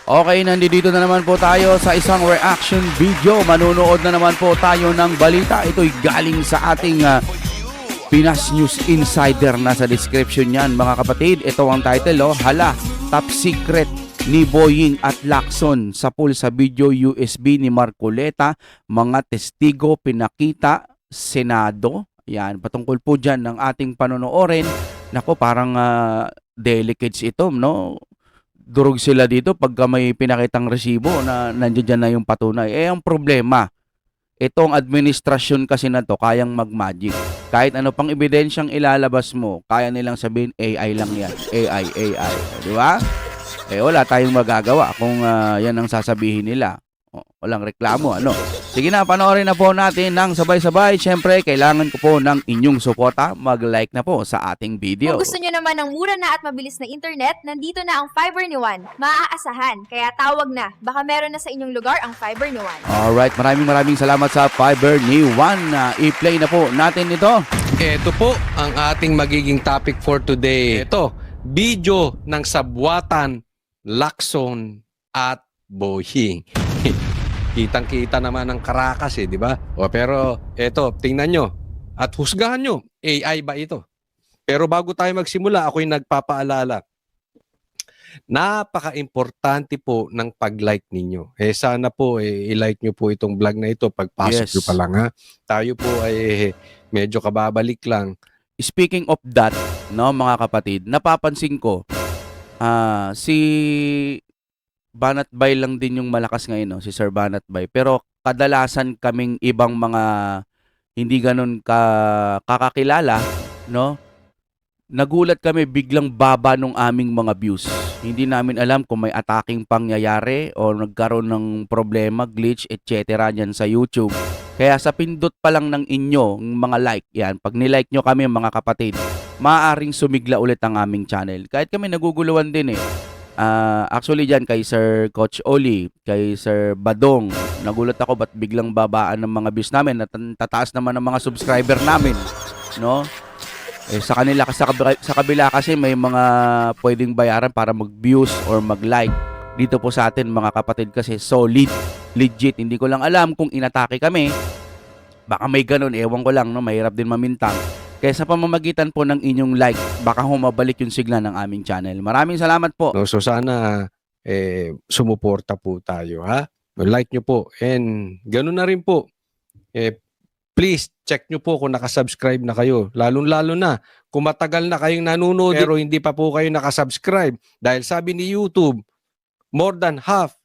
Okay, nandito na naman po tayo sa isang reaction video. Manunood na naman po tayo ng balita. Ito'y galing sa ating Pinas News Insider. Nasa description yan mga kapatid. Ito ang title, Hala, Top Secret ni Boying at Lacson sa pool sa video USB ni Marcoleta. Mga testigo pinakita, Senado. Yan, patungkol po dyan ng ating panonoorin. Nako, parang delicates ito, no? Durog sila dito pagka may pinakitang resibo na nandiyan na yung patunay. Ang problema, itong administrasyon kasi na to kayang mag-magic. Kahit ano pang ebidensyang ilalabas mo, kaya nilang sabihin AI lang yan. AI. Di ba? Wala tayong magagawa kung yan ang sasabihin nila. Walang reklamo, ano? Sige na, panoorin na po natin ng sabay-sabay. Siyempre, kailangan ko po ng inyong suporta. Mag-like na po sa ating video. Kung gusto nyo naman ng mura na at mabilis na internet, nandito na ang Fiber ni Juan. Maaasahan, kaya tawag na. Baka meron na sa inyong lugar ang Fiber ni Juan. Alright, maraming salamat sa Fiber ni Juan. I-play na po natin ito. Ito po ang ating magiging topic for today. Ito, video ng sabwatan, Lacson at Boying. Kitang-kita naman ng Caracas di ba? Pero eto, tingnan nyo at husgahan nyo, AI ba ito? Pero bago tayo magsimula, ako'y nagpapaalala. Napaka-importante po ng pag-like ninyo. Sana po i-like nyo po itong vlog na ito pagpasok nyo pa lang ha. Tayo po ay medyo kababalik lang. Speaking of that, no, mga kapatid, napapansin ko si Banat Bay lang din yung malakas ngayon, no? Si Sir Banat Bay. Pero kadalasan kaming ibang mga hindi ganun kakakilala, no? Nagulat kami biglang baba nung aming mga views. Hindi namin alam kung may attacking pangyayari o nagkaroon ng problema, glitch, etc. dyan sa YouTube. Kaya sa pindot pa lang ng inyo, mga like, yan, pag nilike nyo kami mga kapatid, maaaring sumigla ulit ang aming channel. Kahit kami naguguluhan din actually dyan kay Sir Coach Oli, kay Sir Badong, nagulat ako ba't biglang babaan ng mga views namin at tataas naman ng mga subscriber namin, no? Sa kanila, sa kabila kasi may mga pwedeng bayaran para mag-views or mag-like. Dito po sa atin mga kapatid kasi solid, legit. Hindi ko lang alam kung inatake kami. Baka may ganun, ewan ko lang, no? Mahirap din mamintang. Kaya sa pamamagitan po ng inyong like, baka humabalik yung sigla ng aming channel. Maraming salamat po. So sana sumuporta po tayo ha. Like nyo po. And ganoon na rin po. Please check nyo po kung nakasubscribe na kayo. Lalo na kung matagal na kayong nanonood pero hindi pa po kayo nakasubscribe. Dahil sabi ni YouTube, more than half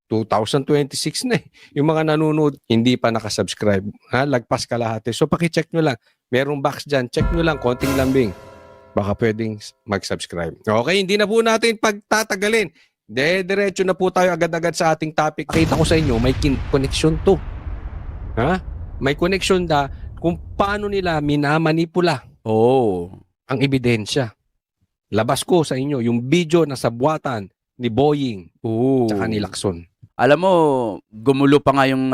2026 na yung mga nanonood hindi pa nakasubscribe. Lagpas kalahati. So paki-check nyo lang. Merong box dyan. Check nyo lang. Konting lambing. Baka pwedeng mag-subscribe. Okay, hindi na po natin pagtatagalin. Diretso na po tayo agad-agad sa ating topic. Kita ko sa inyo, may connection to. May connection kung paano nila minamanipula ang ebidensya. Labas ko sa inyo yung video na sabwatan ni Boying tsaka ni Lacson. Alam mo, gumulo pa nga yung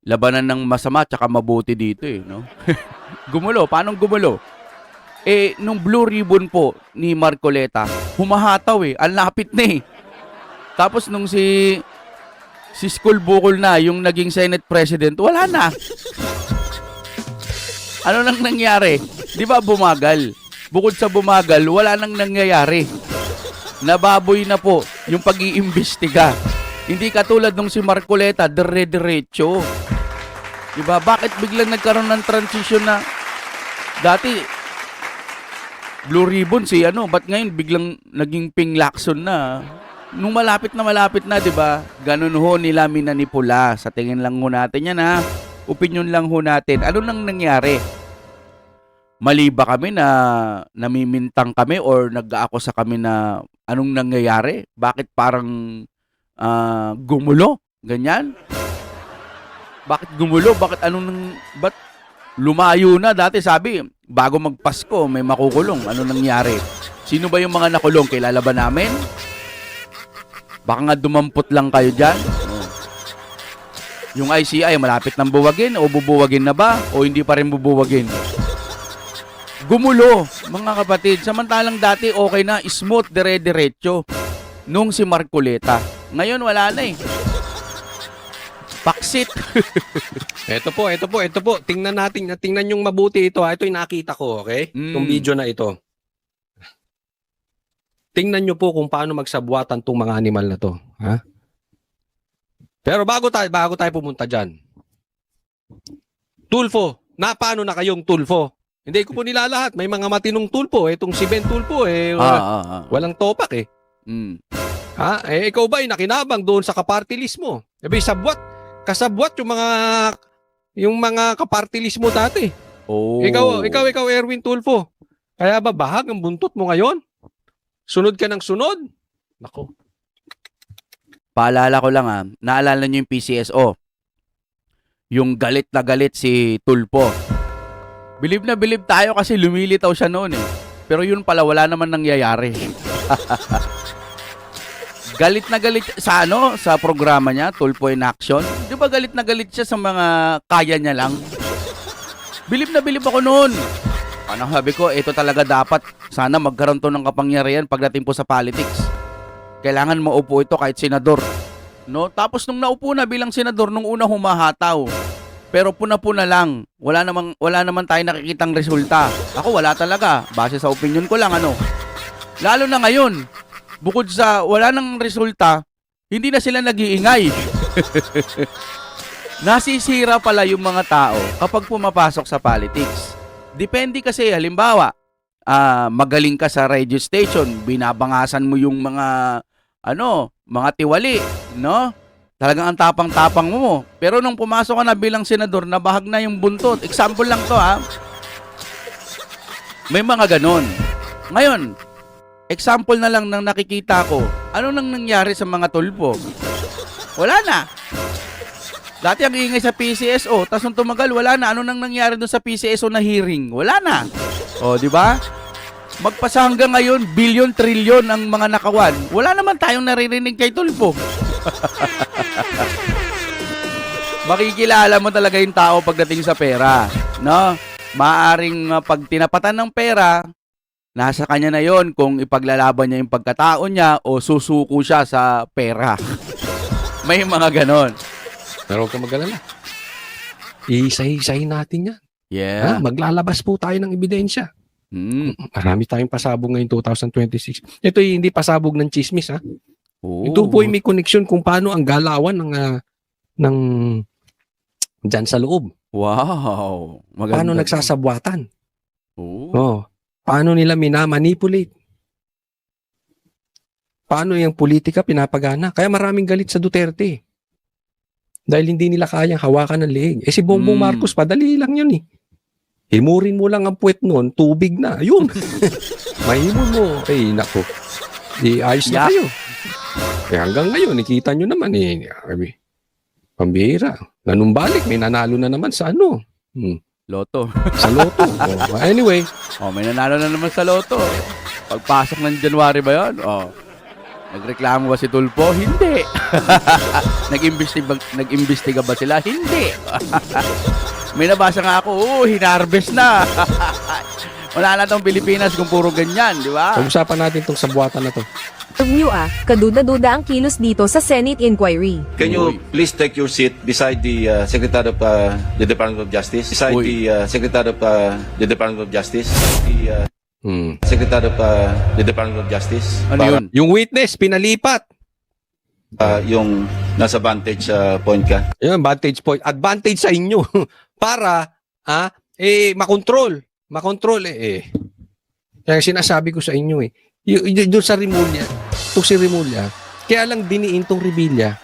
labanan ng masama tsaka mabuti dito no? Gumulo, paano gumulo? Nung blue ribbon po ni Marcoleta, humahataw ang lapit na Tapos nung si School Bukol na, yung naging Senate President, wala na. Ano nang nangyari? Di ba bumagal? Bukod sa bumagal, wala nang nangyayari. Nababoy na po yung pag-iimbestiga. Hindi katulad nung si Marcoleta, dire-diretso. Diba? Bakit biglang nagkaroon ng transition na dati blue ribbon ba't ngayon biglang naging pink Lacson na? Nung malapit na, diba? Ganun ho nila minanipula. Sa tingin lang ho natin yan Opinion lang ho natin. Ano nang nangyari? Mali ba kami na namimintang kami or nag-aakusa kami na anong nangyayari? Bakit parang gumulo? Ganyan? Bakit gumulo? Bakit ba't lumayo na? Dati sabi, bago magpasko, may makukulong. Ano nangyari? Sino ba yung mga nakulong? Kilala ba namin? Baka nga dumampot lang kayo dyan. Yung ICI, malapit nang buwagin o bubuwagin na ba? O hindi pa rin bubuwagin? Gumulo, mga kapatid. Samantalang dati okay na, smooth, dire-diretso. nung si Marcoleta. Ngayon wala na eh. Paksit. Ito po. Tingnan natin, tingnan yung mabuti ito. Ito yung nakita ko, okay? Itong video na ito. Tingnan nyo po kung paano magsabwatan tong mga animal na to. Ha? Pero bago tayo pumunta dyan. Tulfo. Paano na kayong Tulfo? Hindi ko po nilalahat. May mga matinong Tulfo. Itong si Ben Tulfo, walang topak eh. Mm. Ha? Ikaw ba ay nakinabang doon sa kaparty list mo? Sabi, kasabwat yung mga kaparty list mo dati. Oh. Ikaw Erwin Tulfo. Kaya ba bahag ang buntot mo ngayon? Sunod ka ng sunod? Nako. Paalala ko lang naalala nyo yung PCSO. Yung galit na galit si Tulpo. Bilib na bilib tayo kasi lumilitaw siya noon eh. Pero yun pala wala naman nangyayari. Galit na galit sa programa niya, Tulpo in Action. Di ba galit na galit siya sa mga kaya niya lang? Bilib na bilib ako noon. Ano sabi ko, ito talaga dapat. Sana magkaroon to ng kapangyarihan pagdating po sa politics. Kailangan maupo ito kahit senador. No? Tapos nung naupo na bilang senador, nung una humahataw. Pero puna-puna lang. Wala naman tayo nakikitang resulta. Ako wala talaga. Base sa opinion ko lang Lalo na ngayon. Bukod sa wala nang resulta, hindi na sila nag-iingay. Nasisira pala yung mga tao kapag pumapasok sa politics. Depende kasi, halimbawa, magaling ka sa radio station, binabangasan mo yung mga tiwali, no? Talagang ang tapang-tapang mo. Pero nung pumasok ka na bilang senador, nabahag na yung buntot. Example lang to May mga ganon. Ngayon, example na lang ng nakikita ko, ano nang nangyari sa mga Tulpo? Wala na. Dati ang ingay sa PCSO, tapos nung tumagal, wala na. Ano nang nangyari doon sa PCSO na hearing? Wala na. O, di ba? Magpasa hanggang ngayon, bilyon, trilyon ang mga nakawan. Wala naman tayong naririnig kay Tulpo. Makikilala mo talaga yung tao pagdating sa pera. No? Maaring pag tinapatan ng pera, nasa kanya na yon kung ipaglalaban niya yung pagkatao niya o susuko siya sa pera. May mga ganon. Pero huwag ka mag-alala. Iisa-isahin natin yan. Yeah. Maglalabas po tayo ng ebidensya. Mm. Marami tayong pasabog ngayon 2026. Ito hindi pasabog ng chismis Oh. Ito po may koneksyon kung paano ang galawan ng dyan sa loob. Wow. Maganda. Paano nagsasabwatan. Oh. Paano nila minamanipulate. Paano yung politika pinapagana. Kaya maraming galit sa Duterte. Dahil hindi nila kayang hawakan ng leeg. Si Bongbong Marcos, padali lang yun eh. Himurin mo lang ang puwet nun, tubig na. Ayun. Mahimon mo. Nako. Ayos na kayo. Hanggang ngayon, nakita nyo naman pambihira. Nanumbalik, may nanalo na naman sa Loto. Sa loto. Anyway. May nanalo na naman sa loto. Pagpasok ng January ba yun? Nagreklamo ba si Tulpo? Hindi. Nag-imbestiga ba sila? Hindi. May nabasa nga ako, hinarvest na. Wala na tong Pilipinas kung puro ganyan, di ba? Pag-usapan natin tong sabuatan na to. Review kaduda-duda ang kilos dito sa Senate inquiry. Can you please take your seat beside the Secretary of the Department of Justice? Beside the Secretary of the Department of Justice? The Secretary of the Department of Justice? Ano yun? Yung witness, pinalipat. Yung nasa vantage point ka? Yung vantage point. Advantage sa inyo. Para, makontrol. Makontrol Kaya sinasabi ko sa inyo doon sa Rimulya, si Rimulya, kaya lang diniin tong Revilla.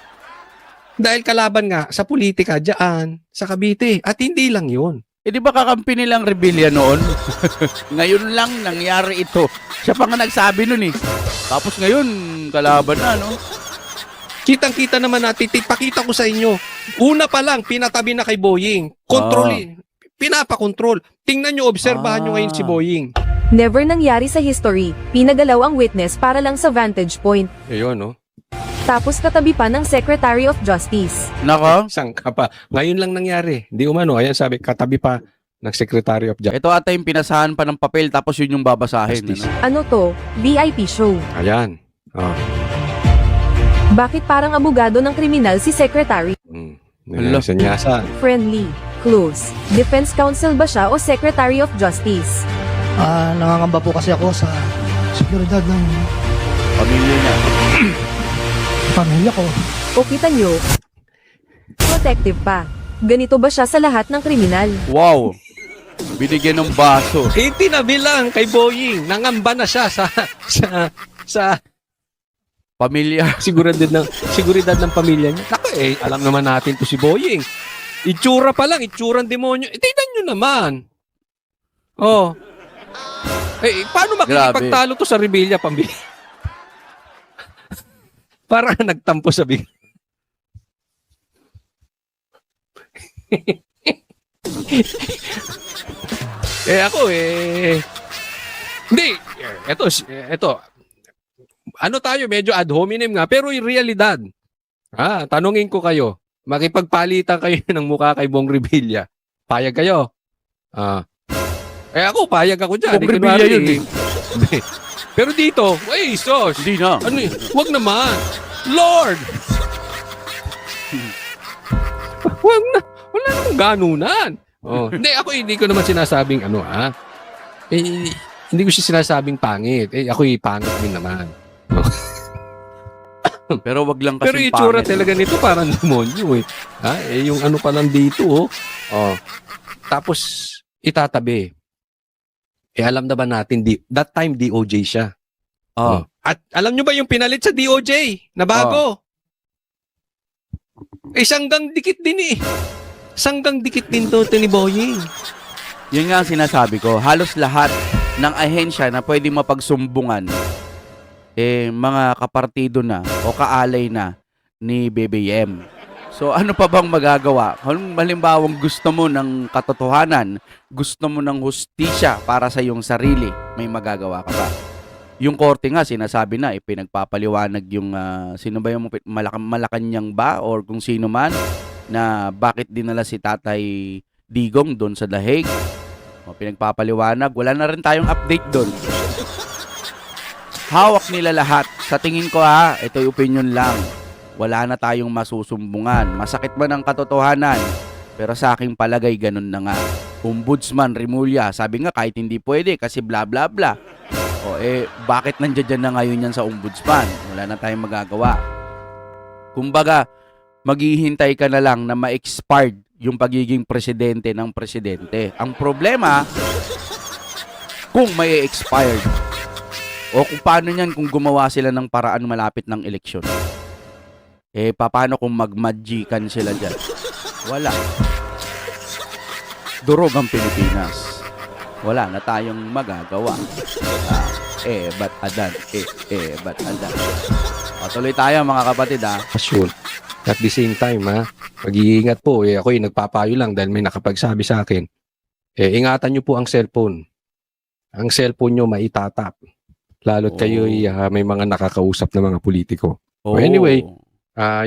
Dahil kalaban nga sa politika dyan, sa Cavite. At hindi lang yun. Di ba kakampi nilang Rebilla noon? Ngayon lang nangyari ito. Siya pa nga nagsabi nun Tapos ngayon, kalaban na, no? Kitang-kita naman natin, pakita ko sa inyo. Una pa lang, pinatabi na kay Boying. Pinapakontrol. Tingnan nyo, obserbahan nyo ngayon si Boying. Never nangyari sa history, pinagalaw ang witness para lang sa vantage point. Ayun, no? Tapos katabi pa ng Secretary of Justice. Nako. Sangka pa. Ngayon lang nangyari. Di umano. Ayan sabi, katabi pa ng Secretary of Justice. Ito ata yung pinasahan pa ng papel tapos yun yung babasahin. Justice. Ano to? VIP show. Ayan. Bakit parang abogado ng kriminal si Secretary? Hala. Sanyasa. Friendly, close, defense counsel ba siya o Secretary of Justice? Nangangamba po kasi ako sa seguridad ng Pamilya niya. pamilya ko. O kita nyo? Protective pa. Ganito ba siya sa lahat ng kriminal? Wow. Binigyan ng baso. Tinabi lang kay Boying. Nangamba na siya sa Pamilya. seguridad ng pamilya niya. Naku alam naman natin to si Boying. Itsura pa lang, itsurang demonyo. Tingnan nyo naman. Oh. Paano makikipagtalo to sa rebelya pamilya? Para nagtampo sa big. Hindi, eto. Ano tayo, medyo ad hominem nga, pero yung realidad. Tanungin ko kayo, makipagpalitan kayo ng mukha kay Bong Revilla. Payag kayo? Ako, payag ako dyan. Bong Revilla yun eh. Pero dito, sos. Hindi na. Wag naman. Lord! Wag na. Wala namang ganunan. Hindi ko naman sinasabing hindi ko siya sinasabing pangit. Ako'y pangit din naman. Pero wag lang Pero kasing itsura pangit. talaga nito parang demonyo eh. Yung ano pa lang dito Tapos itatabi. Alam na ba natin that time DOJ siya. At alam nyo ba yung pinalit sa DOJ na bago? Sanggang dikit din eh. Sanggang dikit din to ni Boying. Yun nga ang sinasabi ko. Halos lahat ng ahensya na pwede mapagsumbungan mga kapartido na o kaalay na ni BBM. So ano pa bang magagawa? Kung malimbawang gusto mo ng katotohanan, gusto mo ng hustisya para sa iyong sarili, may magagawa ka ba? Yung korte nga sinasabi na pinagpapaliwanag yung sino ba yung Malacanang ba or kung sino man na bakit dinala si Tatay Digong doon sa The Hague. Pinagpapaliwanag, wala na rin tayong update doon. Hawak nila lahat. Sa tingin ko ito yung opinion lang. Wala na tayong masusumbungan. Masakit man ang katotohanan, pero sa aking palagay ganun na nga. Ombudsman Remulla, sabi nga kahit hindi pwede kasi bla bla bla. Bakit nandiyan na ngayon yan sa ombudsman? Wala na tayong magagawa. Kumbaga, maghihintay ka na lang na ma-expired yung pagiging presidente ng presidente. Ang problema, kung may expired o kung paano niyan kung gumawa sila ng paraan malapit ng eleksyon. Paano kung mag-magican sila dyan? Wala. Durog ang Pilipinas. Wala na tayong magagawa. Ba't adan? Ba't adan? Tuloy tayo mga kapatid Sure. At the same time, mag-iingat po. Ako'y nagpapayo lang dahil may nakapagsabi sa akin. Ingatan nyo po ang cellphone. Ang cellphone nyo maitatap. Lalo't kayo'y may mga nakakausap na mga politiko. Anyway,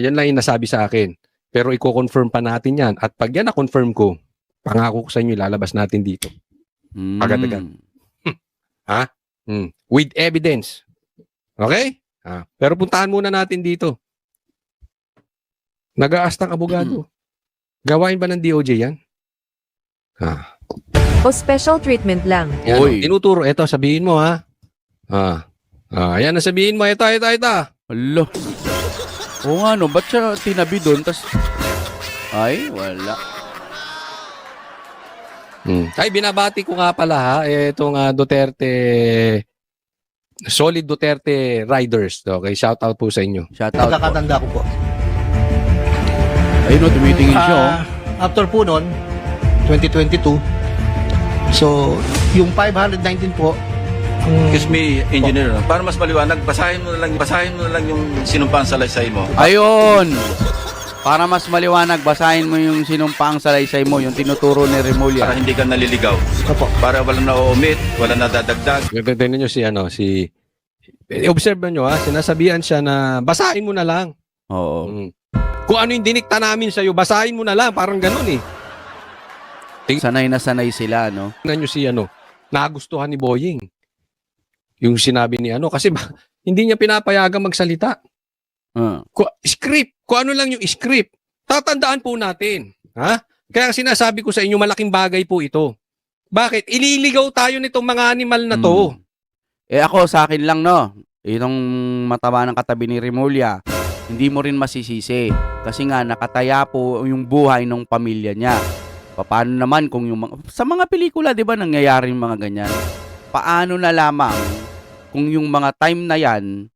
yan lang yung nasabi sa akin. Pero i-confirm pa natin yan. At pag yan na-confirm ko, pangako ko sa inyo, lalabas natin dito. Agad-agad. With evidence. Okay? Pero puntahan muna natin dito. Nag-aastang abogado. Gawain ba ng DOJ yan? O special treatment lang? Yan, Oy. tinuturo. Ito, sabihin mo Ayan, nasabihin mo. Ito. Alo. Oo nga no, ba't siya tinabi doon? Ay, wala. Ay, binabati ko nga pala itong Duterte, Solid Duterte Riders. Okay, shout out po sa inyo. Shout out po. Pagkakatanda ko po. Ayun tumitingin siya After po nun, 2022, so yung 519 po, Excuse me, engineer. Para mas maliwanag, basahin mo na lang yung sinumpang salaysay mo. Ayun! Para mas maliwanag, basahin mo yung sinumpang salaysay mo, yung tinuturo ni Remulla. Para hindi ka naliligaw. opo, Para walang na-omit, walang nadadagdag. Tignan nyo observe nyo sinasabihan siya na basahin mo na lang. Oo. Kung ano yung dinikta namin sa'yo, basahin mo na lang. Parang ganun Sanay na sanay sila, no? Tingnan nyo nagustuhan ni Boying. Yung sinabi ni kasi hindi niya pinapayagang magsalita. Script. Kung ano lang yung script. Tatandaan po natin. Ha? Kaya sinasabi ko sa inyo, malaking bagay po ito. Bakit? Ililigaw tayo nitong mga animal na to. Ako, sa akin lang, no? Itong mataba ng katabi ni Remulla, hindi mo rin masisisi. Kasi nga, nakataya po yung buhay ng pamilya niya. Paano naman kung yung sa mga pelikula, di ba, nangyayari yung mga ganyan? Paano na lamang kung yung mga time na yan,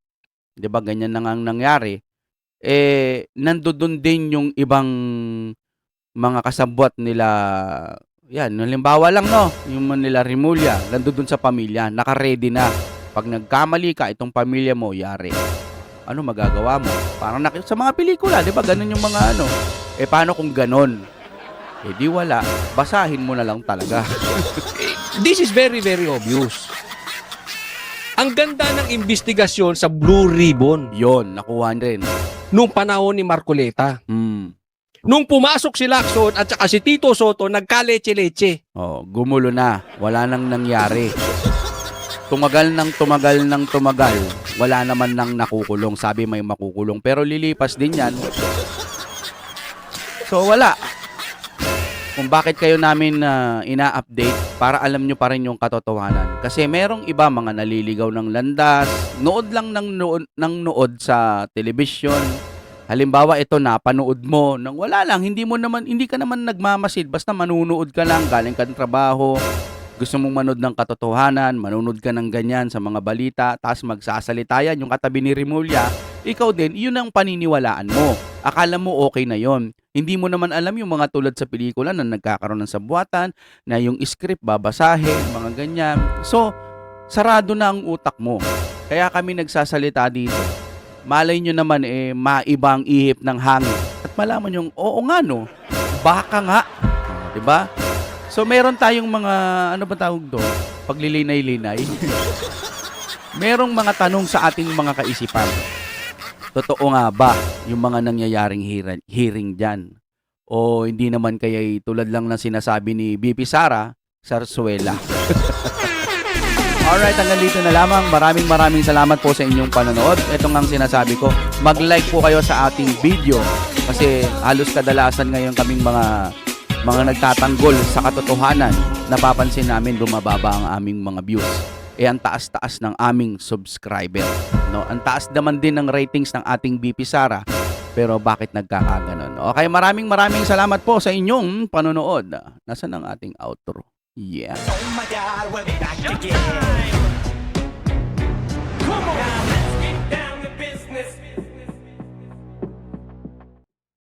di ba, ganyan na nga ang nangyari, nandoon din yung ibang mga kasabwat nila, yan, halimbawa lang, no, yung nila Remulla, nandoon sa pamilya, naka-ready na. Pag nagkamali ka, itong pamilya mo, yari. Ano magagawa mo? Parang sa mga pelikula, di ba, ganun yung mga ano. Paano kung ganon? Di wala. Basahin mo na lang talaga. This is very, very obvious. Ang ganda ng investigasyon sa Blue Ribbon Yon, nakuha rin. nung panahon ni Marcoleta. Nung pumasok si Lacson at saka si Tito Soto, nagkaleche-leche. Gumulo na. Wala nang nangyari. Tumagal ng tumagal, wala naman nang nakukulong. Sabi may makukulong. Pero lilipas din yan. So, wala. Kung bakit kayo namin ina-update para alam nyo pa rin yung katotohanan. Kasi merong iba mga naliligaw ng landas, nood lang ng nood sa television. Halimbawa ito napanood mo nang wala lang, hindi ka naman nagmamasid, basta manunood ka lang, galing ka ng trabaho, gusto mong manood ng katotohanan, manunood ka ng ganyan sa mga balita, tapos magsasalita yan, yung katabi ni Remulla, ikaw din, yun ang paniniwalaan mo. Akala mo okay na yon. Hindi mo naman alam yung mga tulad sa pelikula na nagkakaroon ng sabwatan, na yung script babasahin, mga ganyan. So, sarado na ang utak mo. Kaya kami nagsasalita dito. Malay nyo naman maibang ihip ng hangin. At malaman yung, oo nga no, baka nga. Diba? So, meron tayong mga, ano ba tawag doon? Paglilinay-linay. Merong mga tanong sa ating mga kaisipan. Totoo nga ba yung mga nangyayaring hearing dyan? O hindi naman kaya tulad lang ng sinasabi ni BP Sara, Sarsuela. Alright, hanggang dito na lamang. Maraming salamat po sa inyong panonood. Ito nga ang sinasabi ko, mag-like po kayo sa ating video kasi halos kadalasan ngayon kaming mga nagtatanggol sa katotohanan. Napapansin namin bumababa ang aming mga views. Ang taas-taas ng aming subscriber. No? Ang taas naman din ng ratings ng ating BP Sara. Pero bakit nagkakaganon? Okay, maraming salamat po sa inyong panonood. Nasaan ang ating outro? Yeah. Oh my God, we're back again.